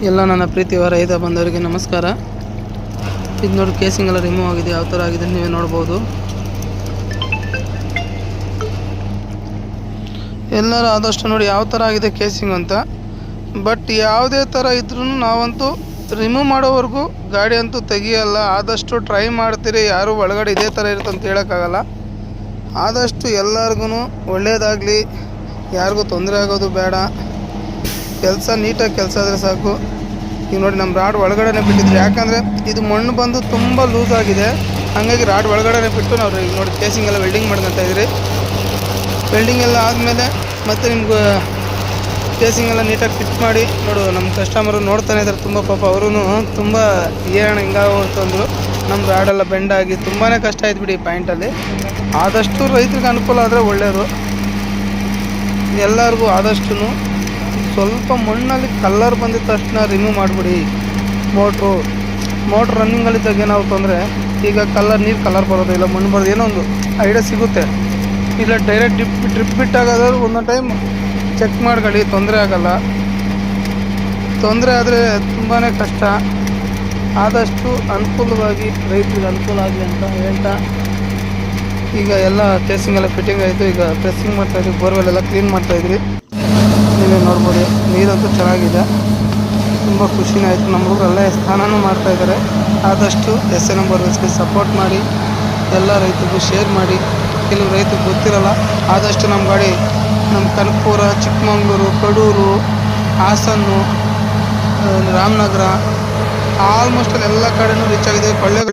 ಎಲ್ಲ ನನ್ನ ಪ್ರೀತಿಯ ರೈತ ಬಂದವರಿಗೆ ನಮಸ್ಕಾರ. ಇದು ನೋಡಿ ಕೇಸಿಂಗ್ ಎಲ್ಲ ರಿಮೂವ್ ಆಗಿದೆ, ಯಾವ ಥರ ಆಗಿದೆ ನೀವೇ ನೋಡ್ಬೋದು. ಎಲ್ಲರೂ ಆದಷ್ಟು ನೋಡಿ ಯಾವ ಥರ ಆಗಿದೆ ಕೇಸಿಂಗ್ ಅಂತ. ಬಟ್ ಯಾವುದೇ ಥರ ಇದ್ರೂ ನಾವಂತೂ ರಿಮೂವ್ ಮಾಡೋವರೆಗೂ ಗಾಡಿ ಅಂತೂ ತೆಗಿಯಲ್ಲ. ಆದಷ್ಟು ಟ್ರೈ ಮಾಡ್ತೀರಿ, ಯಾರು ಒಳಗಡೆ ಇದೇ ಥರ ಇರುತ್ತೆ ಅಂತ ಹೇಳೋಕ್ಕಾಗಲ್ಲ. ಆದಷ್ಟು ಎಲ್ಲರಿಗೂ ಒಳ್ಳೆಯದಾಗಲಿ, ಯಾರಿಗೂ ತೊಂದರೆ ಆಗೋದು ಬೇಡ. ಕೆಲಸ ನೀಟಾಗಿ ಕೆಲಸ ಆದರೆ ಸಾಕು. ಈಗ ನೋಡಿ ನಮ್ಮ ರಾಡ್ ಒಳಗಡೆ ಬಿಟ್ಟಿದ್ರು, ಯಾಕಂದರೆ ಇದು ಮಣ್ಣು ಬಂದು ತುಂಬ ಲೂಸ್ ಆಗಿದೆ. ಹಾಗಾಗಿ ರಾಡ್ ಒಳಗಡೆ ಬಿಟ್ಟು ನಾವು ಈಗ ನೋಡಿ ಕೇಸಿಂಗ್ ಎಲ್ಲ ವೆಲ್ಡಿಂಗ್ ಮಾಡ್ಕೊತ ಇದ್ರಿ. ವೆಲ್ಡಿಂಗ್ ಎಲ್ಲ ಆದಮೇಲೆ ಮತ್ತೆ ನಿಮ್ಗೆ ಕೇಸಿಂಗ್ ಎಲ್ಲ ನೀಟಾಗಿ ಫಿಟ್ ಮಾಡಿ ನೋಡು. ನಮ್ಮ ಕಸ್ಟಮರು ನೋಡ್ತಾನೆ ಇದ್ದಾರೆ, ತುಂಬ ಪಾಪ ಅವರು ತುಂಬ ಏಣ ಹಿಂಗಾಗೋಗ್ತು ಅಂದರು. ನಮ್ಮ ರಾಡೆಲ್ಲ ಬೆಂಡಾಗಿ ತುಂಬಾ ಕಷ್ಟ ಆಯ್ತು ಬಿಡಿ ಈ ಪಾಯಿಂಟಲ್ಲಿ. ಆದಷ್ಟು ರೈತರಿಗೆ ಅನುಕೂಲ ಆದರೆ ಒಳ್ಳೆಯದು. ಎಲ್ಲರಿಗೂ ಆದಷ್ಟು ಸ್ವಲ್ಪ ಮಣ್ಣಲ್ಲಿ ಕಲ್ಲರ್ ಬಂದಿದ್ದ ತಕ್ಷಣ ರಿಮೂವ್ ಮಾಡಿಬಿಡಿ. ಮೋಟ್ರ್ ರನ್ನಿಂಗಲ್ಲಿದ್ದಾಗ ಏನಾಗುತ್ತೆ ತೊಂದರೆ, ಈಗ ನೀರು ಕಲರ್ ಬರೋದು ಇಲ್ಲ ಮಣ್ಣು ಬರೋದು ಏನೋ ಒಂದು ಐಡಿಯಾ ಸಿಗುತ್ತೆ. ಇಲ್ಲ ಡೈರೆಕ್ಟ್ ಡ್ರಿಪ್ ಬಿಟ್ಟಾಗಾದ್ರೂ ಒಂದೊಂದು ಟೈಮ್ ಚೆಕ್ ಮಾಡ್ಕೊಳ್ಳಿ, ತೊಂದರೆ ಆಗಲ್ಲ. ತೊಂದರೆ ಆದರೆ ತುಂಬಾ ಕಷ್ಟ. ಆದಷ್ಟು ಅನುಕೂಲವಾಗಿ ರೈತರಿಗೆ ಅನುಕೂಲ ಆಗಲಿ ಅಂತ ಹೇಳ್ತಾ ಈಗ ಎಲ್ಲ ಕೇಸಿಂಗ್ ಎಲ್ಲ ಫಿಟ್ಟಿಂಗ್ ಆಯಿತು. ಈಗ ಪ್ರೆಸ್ಸಿಂಗ್ ಮಾಡ್ತಾಯಿದ್ವಿ, ಬೋರ್ವೆಲ್ ಎಲ್ಲ ಕ್ಲೀನ್ ಮಾಡ್ತಾಯಿದ್ವಿ. ನೀವೇ ನೋಡ್ಬೋದು, ನೀರಂತೂ ಚೆನ್ನಾಗಿದೆ. ತುಂಬ ಖುಷಿನೇ ಆಯಿತು. ನಮ್ಮ ಹುಡುಗರು ಅಲ್ಲೇ ಸ್ನಾನನೂ ಮಾಡ್ತಾಯಿದ್ದಾರೆ. ಆದಷ್ಟು SNM ಬೋರ್ವೆಲ್ಸ್ಗೆ ಸಪೋರ್ಟ್ ಮಾಡಿ, ಎಲ್ಲ ರೈತರಿಗೂ ಶೇರ್ ಮಾಡಿ. ಕೆಲವು ರೈತರಿಗೆ ಗೊತ್ತಿರಲ್ಲ. ಆದಷ್ಟು ನಮ್ಮ ಗಾಡಿ ನಮ್ಮ ಕನಕಪುರ, ಚಿಕ್ಕಮಗಳೂರು, ಕಡೂರು, ಹಾಸನ್ನು, ರಾಮನಗರ ಆಲ್ಮೋಸ್ಟ್ ಎಲ್ಲ ಕಡೆಯೂ ರೀಚ್ ಆಗಿದೆ. ಕೊಳ್ಳೆ